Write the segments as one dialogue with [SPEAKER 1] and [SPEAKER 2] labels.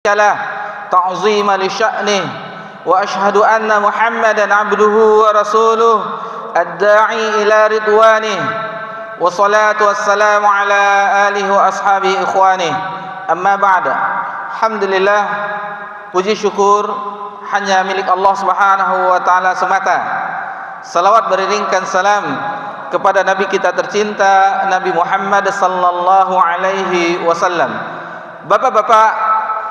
[SPEAKER 1] له تعظيما لشأنه وأشهد أن محمدا عبده ورسوله الداعي إلى رضوانه والصلاة والسلام على آله وأصحابه إخوانه أما بعد. Alhamdulillah, puji syukur hanya milik Allah Subhanahu wa taala semata. Salawat beriringkan salam kepada Nabi kita tercinta Nabi Muhammad sallallahu alaihi wasallam. Bapak-bapak,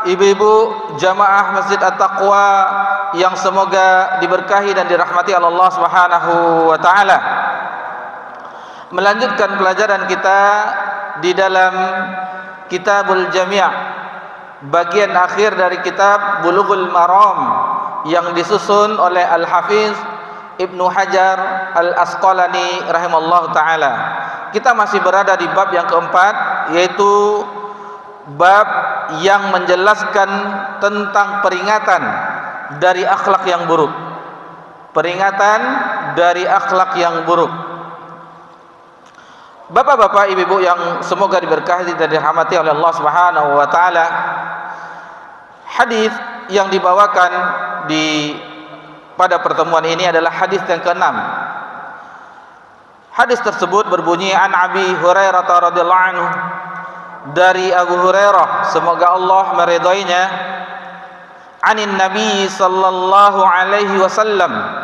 [SPEAKER 1] ibu-ibu jamaah Masjid At-Taqwa yang semoga diberkahi dan dirahmati Allah Subhanahu wa taala. Melanjutkan pelajaran kita di dalam Kitabul Jami', bagian akhir dari kitab Bulughul Maram yang disusun oleh Al-Hafiz Ibnu Hajar Al-Asqalani rahimallahu taala. Kita masih berada di bab yang keempat, yaitu bab yang menjelaskan tentang peringatan dari akhlak yang buruk. Peringatan dari akhlak yang buruk. Bapak-bapak, ibu-ibu yang semoga diberkahi dan dirahmati oleh Allah Subhanahu wa taala, hadis yang dibawakan pada pertemuan ini adalah hadis yang ke-6. Hadis tersebut berbunyi an Abi Hurairah radhiyallahu anhu, dari Abu Hurairah semoga Allah meridainya, anin Nabi sallallahu alaihi wasallam,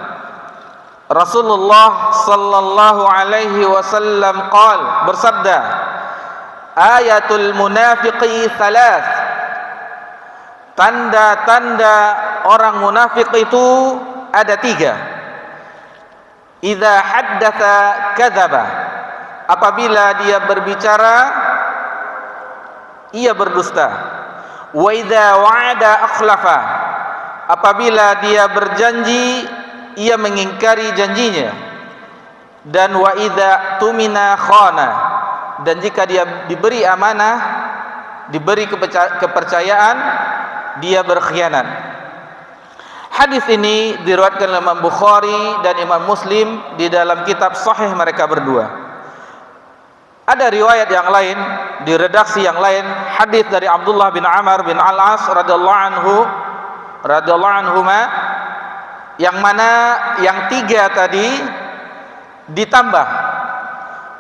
[SPEAKER 1] Rasulullah sallallahu alaihi wasallam bersabda, ayatul munafiqi thalath, tanda-tanda orang munafik itu ada 3. Idza haddatsa kadzaba, apabila dia berbicara ia berdusta. Wa idza wa'ada akhlafa, apabila dia berjanji ia mengingkari janjinya. Dan wa idza tumina khana, dan jika dia diberi amanah, diberi kepercayaan, dia berkhianat. Hadis ini diriwayatkan oleh Imam Bukhari dan Imam Muslim di dalam kitab sahih mereka berdua. Ada riwayat yang lain, di redaksi yang lain, hadis dari Abdullah bin Amr bin Al-As radhiyallahu anhuma, yang mana yang 3 tadi ditambah,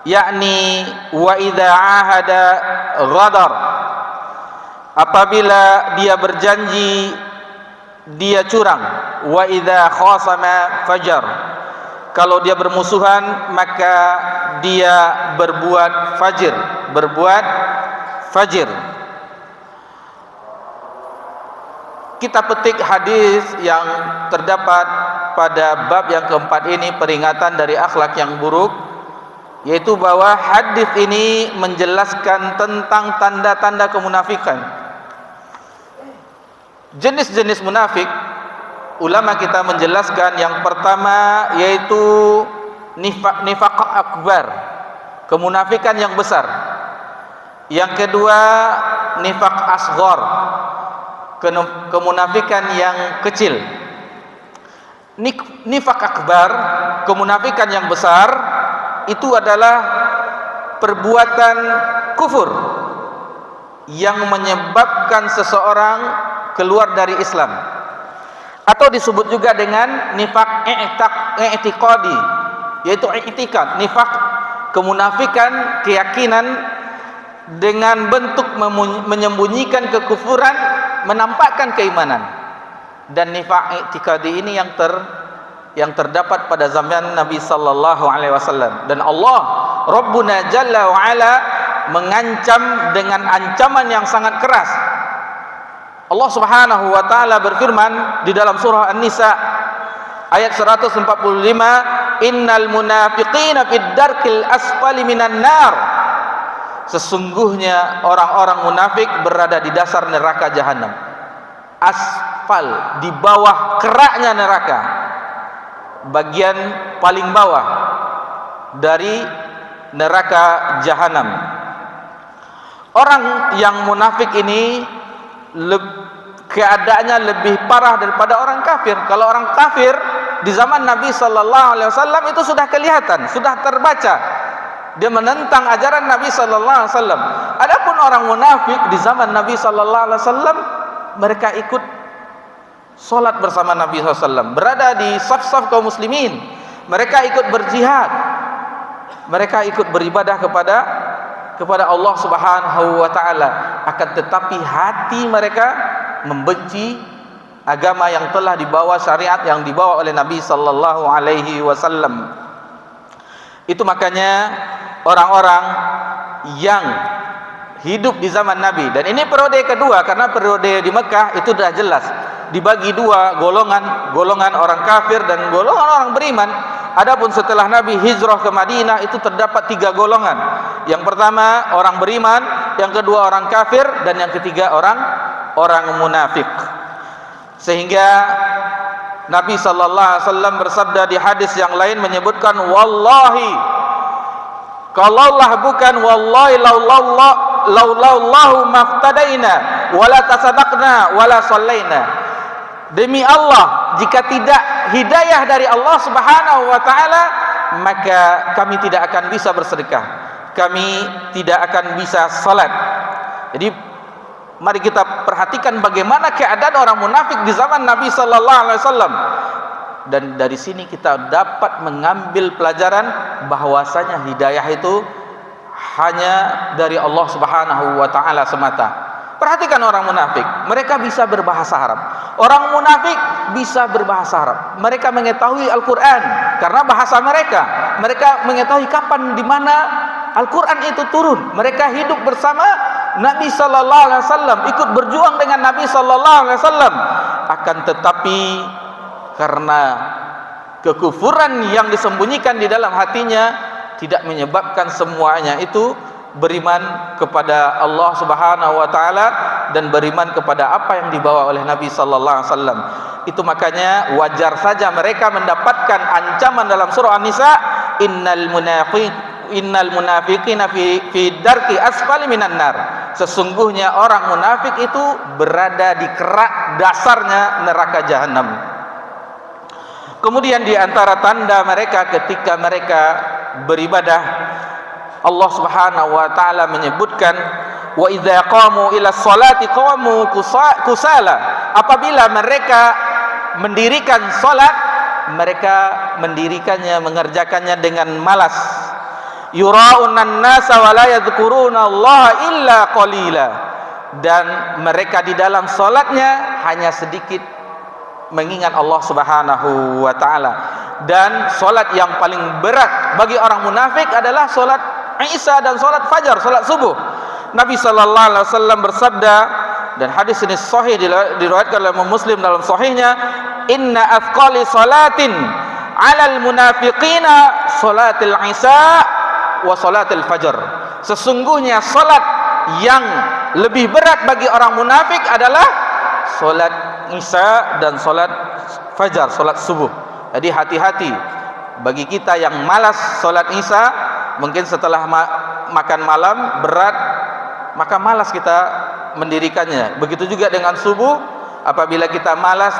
[SPEAKER 1] yakni wa idza ahada ghadar, apabila dia berjanji dia curang, wa idza khasama fajar, kalau dia bermusuhan maka dia berbuat fajir. Kita petik hadis yang terdapat pada bab yang keempat ini, peringatan dari akhlak yang buruk, yaitu bahwa hadis ini menjelaskan tentang tanda-tanda kemunafikan. Jenis-jenis munafik, ulama kita menjelaskan yang pertama yaitu nifaq akbar, kemunafikan yang besar. Yang kedua nifaq asghar, kemunafikan yang kecil. Nifaq akbar, kemunafikan yang besar, itu adalah perbuatan kufur yang menyebabkan seseorang keluar dari Islam, atau disebut juga dengan nifaq i'tiqadi, yaitu i'tiqad, nifaq kemunafikan keyakinan dengan bentuk menyembunyikan kekufuran, menampakkan keimanan. Dan nifaq i'tiqadi ini yang terdapat pada zaman Nabi sallallahu alaihi wasallam. Dan Allah Rabbuna Jalla wa Ala mengancam dengan ancaman yang sangat keras. Allah Subhanahu wa taala berfirman di dalam surah An-Nisa ayat 145, innal munafiqina fid darkil asfali minan nar, sesungguhnya orang-orang munafik berada di dasar neraka jahanam. Asfal, di bawah keraknya neraka, bagian paling bawah dari neraka jahanam. Orang yang munafik ini keadaannya lebih parah daripada orang kafir. Kalau orang kafir di zaman Nabi sallallahu alaihi wasallam itu sudah kelihatan, sudah terbaca. Dia menentang ajaran Nabi sallallahu alaihi wasallam. Adapun orang munafik di zaman Nabi sallallahu alaihi wasallam mereka ikut solat bersama Nabi SAW, berada di saf-saf kaum muslimin, mereka ikut berjihad, mereka ikut beribadah kepada Allah Subhanahu wa taala. Akan tetapi hati mereka membenci agama yang telah dibawa, syariat yang dibawa oleh Nabi sallallahu alaihi wasallam. Itu makanya orang-orang yang hidup di zaman Nabi, dan ini periode kedua, karena periode di Mekah itu sudah jelas dibagi dua golongan, golongan orang kafir dan golongan orang beriman. Adapun setelah Nabi hijrah ke Madinah itu terdapat tiga golongan. Yang pertama orang beriman, yang kedua orang kafir, dan yang ketiga orang munafik. Sehingga Nabi sallallahu alaihi wasallam bersabda di hadis yang lain menyebutkan, wallahi, kalaulah bukan wallahi laulallahu maftadaina wala tasaddaqna wala sallaina. Demi Allah, jika tidak hidayah dari Allah Subhanahu wa taala, maka kami tidak akan bisa bersedekah, kami tidak akan bisa salat. Jadi mari kita perhatikan bagaimana keadaan orang munafik di zaman Nabi sallallahu alaihi wasallam. Dan dari sini kita dapat mengambil pelajaran bahwasanya hidayah itu hanya dari Allah Subhanahu wa taala semata. Perhatikan orang munafik, mereka bisa berbahasa Arab. Orang munafik bisa berbahasa Arab. Mereka mengetahui Al-Qur'an karena bahasa mereka. Mereka mengetahui kapan di mana Al-Qur'an itu turun. Mereka hidup bersama Nabi sallallahu alaihi wasallam, ikut berjuang dengan Nabi sallallahu alaihi wasallam. Akan tetapi karena kekufuran yang disembunyikan di dalam hatinya tidak menyebabkan semuanya itu beriman kepada Allah Subhanahu wa taala dan beriman kepada apa yang dibawa oleh Nabi sallallahu alaihi wasallam. Itu makanya wajar saja mereka mendapatkan ancaman dalam surah An-Nisa, innal munafiqina fi darki asfali minan nar. Sesungguhnya orang munafik itu berada di kerak dasarnya neraka jahanam. Kemudian di antara tanda mereka ketika mereka beribadah, Allah Subhanahu wa taala menyebutkan, wa idza qamu ila sholati qamu kusala. Apabila mereka mendirikan salat, mereka mendirikannya, mengerjakannya dengan malas. Yura'unan nasa wa la yadhkuruna Allah illa qalila. Dan mereka di dalam salatnya hanya sedikit mengingat Allah Subhanahu wa taala. Dan salat yang paling berat bagi orang munafik adalah salat Isya dan salat fajar, salat subuh. Nabi sallallahu alaihi wasallam bersabda, dan hadis ini sahih diriwayatkan oleh Muslim dalam sahihnya, inna athqali salatin 'alal munafiqina salatul isya wa salatul fajar. Sesungguhnya salat yang lebih berat bagi orang munafik adalah salat isya dan salat fajar, salat subuh. Jadi hati-hati bagi kita yang malas salat isya. Mungkin setelah makan malam berat, maka malas kita mendirikannya. Begitu juga dengan subuh, apabila kita malas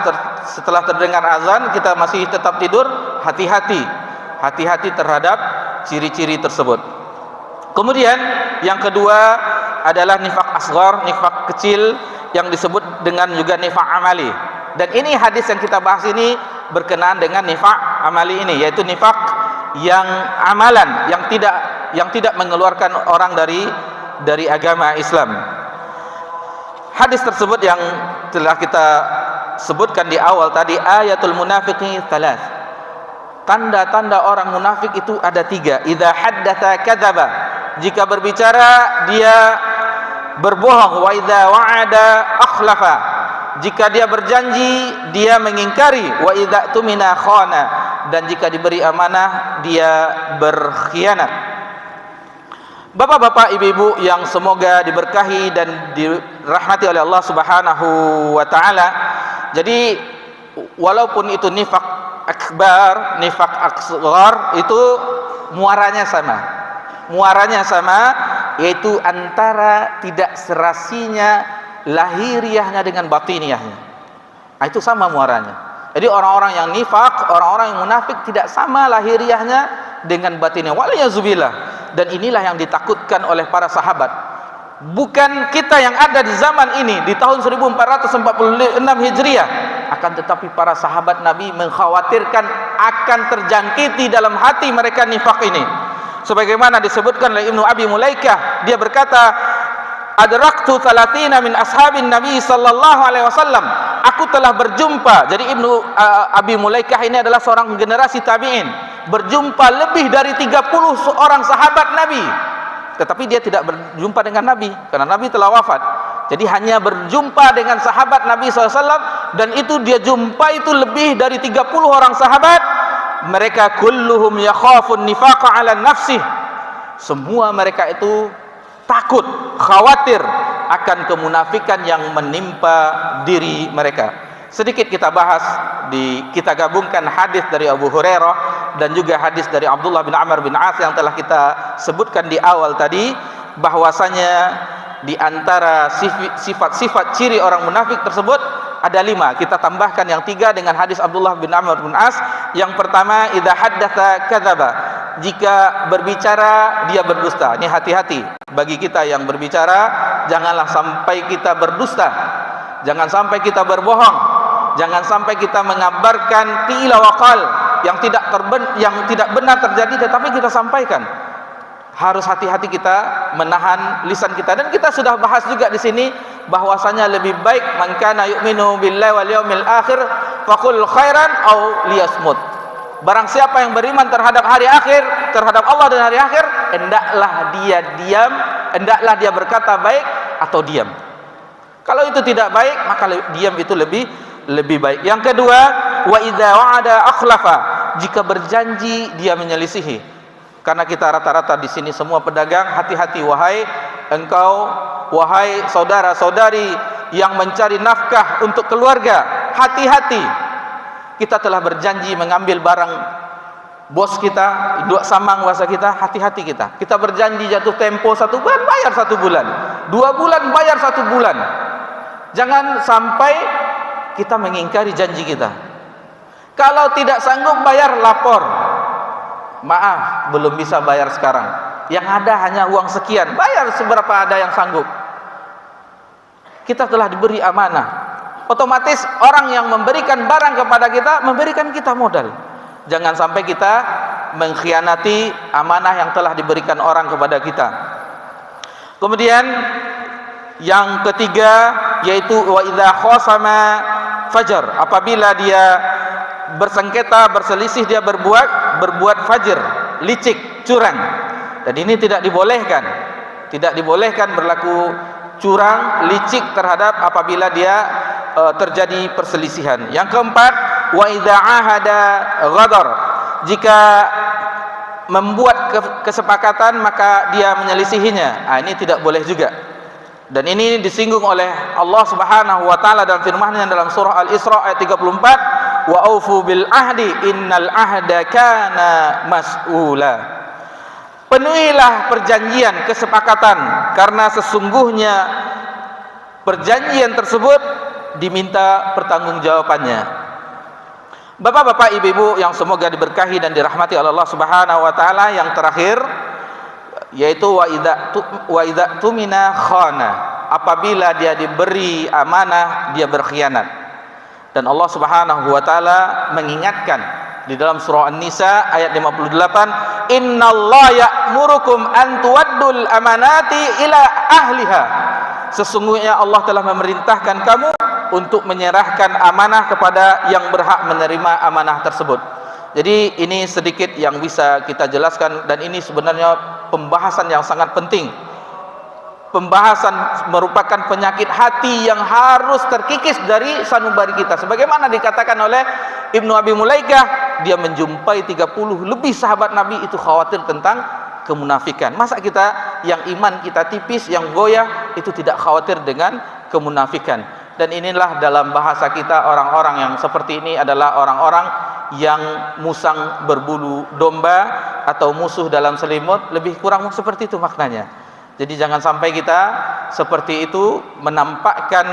[SPEAKER 1] setelah terdengar azan kita masih tetap tidur, hati-hati terhadap ciri-ciri tersebut. Kemudian yang kedua adalah nifaq asghar, nifaq kecil yang disebut dengan juga nifaq amali. Dan ini hadis yang kita bahas ini berkenaan dengan nifaq amali ini, yaitu nifaq yang amalan, yang tidak mengeluarkan orang dari agama Islam. Hadis tersebut yang telah kita sebutkan di awal tadi, ayatul munafiqi thalath. Tanda-tanda orang munafik itu ada tiga. Idza haddatsa kadzaba. Jika berbicara dia berbohong. Wa idza wa'ada akhlafa. Jika dia berjanji dia mengingkari. Wa idza tumina khana. Dan jika diberi amanah dia berkhianat. Bapak-bapak, ibu-ibu yang semoga diberkahi dan dirahmati oleh Allah Subhanahu wa taala. Jadi walaupun itu nifaq akbar, nifaq asghar, itu muaranya sama. Muaranya sama, yaitu antara tidak serasinya lahiriahnya dengan batiniyahnya. Itu sama muaranya. Jadi orang-orang yang nifaq, orang-orang yang munafik tidak sama lahiriahnya dengan batinnya. Waliyazubillah. Dan inilah yang ditakutkan oleh para sahabat. bukan kita yang ada di zaman ini di tahun 1446 Hijriah, akan tetapi para sahabat Nabi mengkhawatirkan akan terjangkiti dalam hati mereka nifak ini. Sebagaimana disebutkan oleh Ibnu Abi Mulaikah, dia berkata, adraktu 30 min ashabin Nabi sallallahu alaihi wasallam. Aku telah berjumpa. Jadi Ibnu Abi Mulaikah ini adalah seorang generasi tabi'in, berjumpa lebih dari 30 orang sahabat Nabi. Tetapi dia tidak berjumpa dengan Nabi karena Nabi telah wafat. Jadi hanya berjumpa dengan sahabat Nabi SAW, dan itu dia jumpa itu lebih dari 30 orang sahabat. Mereka kulluhum yakhafun nifaqa ala nafsih. Semua mereka itu takut, khawatir akan kemunafikan yang menimpa diri mereka. Sedikit kita bahas, kita gabungkan hadis dari Abu Hurairah dan juga hadis dari Abdullah bin Amr bin As yang telah kita sebutkan di awal tadi, bahwasanya di antara sifat-sifat ciri orang munafik tersebut ada 5. Kita tambahkan yang 3 dengan hadis Abdullah bin Amr bin As. Yang pertama, idza haddatsa kadzaba. Jika berbicara dia berdusta. Ini hati-hati bagi kita yang berbicara, janganlah sampai kita berdusta, jangan sampai kita berbohong, jangan sampai kita mengabarkan qila wa qal yang tidak benar terjadi tetapi kita sampaikan. Harus hati-hati kita menahan lisan kita. Dan kita sudah bahas juga di sini bahwasanya lebih baik man kana yu'minu billahi wal yawmil akhir faqul khairan aw liyasmut. Barang siapa yang beriman terhadap hari akhir, terhadap Allah dan hari akhir, hendaklah dia diam, hendaklah dia berkata baik atau diam. Kalau itu tidak baik, maka diam itu lebih baik. Yang kedua, wa idza wa'ada akhlafa. Jika berjanji dia menyelisihi. Karena kita rata-rata di sini semua pedagang, hati-hati wahai engkau, wahai saudara-saudari yang mencari nafkah untuk keluarga, hati-hati. Kita telah berjanji mengambil barang bos kita, dua samang bahasa kita, hati-hati kita. Kita berjanji jatuh tempo 1 bulan, bayar 1 bulan. 2 bulan, bayar 1 bulan. Jangan sampai kita mengingkari janji kita. Kalau tidak sanggup bayar, lapor. Maaf, belum bisa bayar sekarang. Yang ada hanya uang sekian, bayar seberapa ada yang sanggup. Kita telah diberi amanah. Otomatis orang yang memberikan barang kepada kita, memberikan kita modal. Jangan sampai kita mengkhianati amanah yang telah diberikan orang kepada kita. Kemudian yang ketiga, yaitu wa idza khasama fajar. Apabila dia bersengketa, berselisih, dia berbuat fajr, licik, curang. Dan ini tidak dibolehkan. Tidak dibolehkan berlaku curang, licik terhadap apabila dia terjadi perselisihan. Yang keempat, wa idza ahada ghadar. Jika membuat kesepakatan maka dia menyelisihinya. Ini tidak boleh juga. Dan ini disinggung oleh Allah Subhanahu wa taala dalam firman-Nya dalam surah Al-Isra ayat 34, wa aufu bil ahdi innal ahda kana mas'ula. Penuhilah perjanjian, kesepakatan, karena sesungguhnya perjanjian tersebut diminta pertanggungjawabannya. Bapak-bapak, ibu-ibu yang semoga diberkahi dan dirahmati oleh Allah Subhanahu wa taala, yang terakhir yaitu wa idza tumina khana. Apabila dia diberi amanah, dia berkhianat. Dan Allah Subhanahu wa taala mengingatkan di dalam surah An-Nisa ayat 58, innallaha ya'murukum an tuwaddul amanati ila ahliha. Sesungguhnya Allah telah memerintahkan kamu untuk menyerahkan amanah kepada yang berhak menerima amanah tersebut. Jadi ini sedikit yang bisa kita jelaskan, dan ini sebenarnya pembahasan yang sangat penting. Pembahasan merupakan penyakit hati yang harus terkikis dari sanubari kita. Sebagaimana dikatakan oleh Ibnu Abi Mulaikah, dia menjumpai 30 lebih sahabat Nabi itu khawatir tentang kemunafikan. Masa kita yang iman kita tipis, yang goyah, itu tidak khawatir dengan kemunafikan? Dan inilah dalam bahasa kita, orang-orang yang seperti ini adalah orang-orang yang musang berbulu domba atau musuh dalam selimut, lebih kurang seperti itu maknanya. Jadi jangan sampai kita seperti itu, menampakkan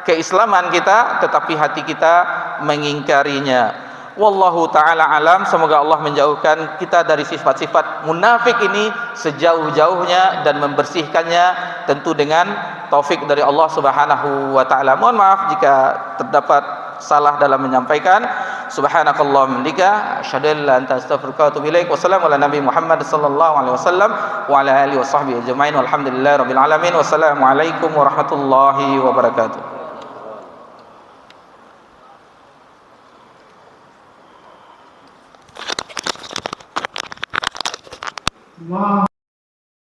[SPEAKER 1] keislaman kita tetapi hati kita mengingkarinya. Wallahu taala alam. Semoga Allah menjauhkan kita dari sifat-sifat munafik ini sejauh-jauhnya dan membersihkannya tentu dengan taufik dari Allah Subhanahu wa taala. Mohon maaf jika terdapat salah dalam menyampaikan. Subhanakallahumma bihamdika asyhadu an la ilaha illa anta astaghfiruka wa atubu ilaik. Wassalamu ala nabi Muhammad sallallahu alaihi wasallam wa ala alihi washabbihi ajmain. Walhamdulillahirabbil alamin. Wassalamualaikum warahmatullahi wabarakatuh.
[SPEAKER 2] Wow.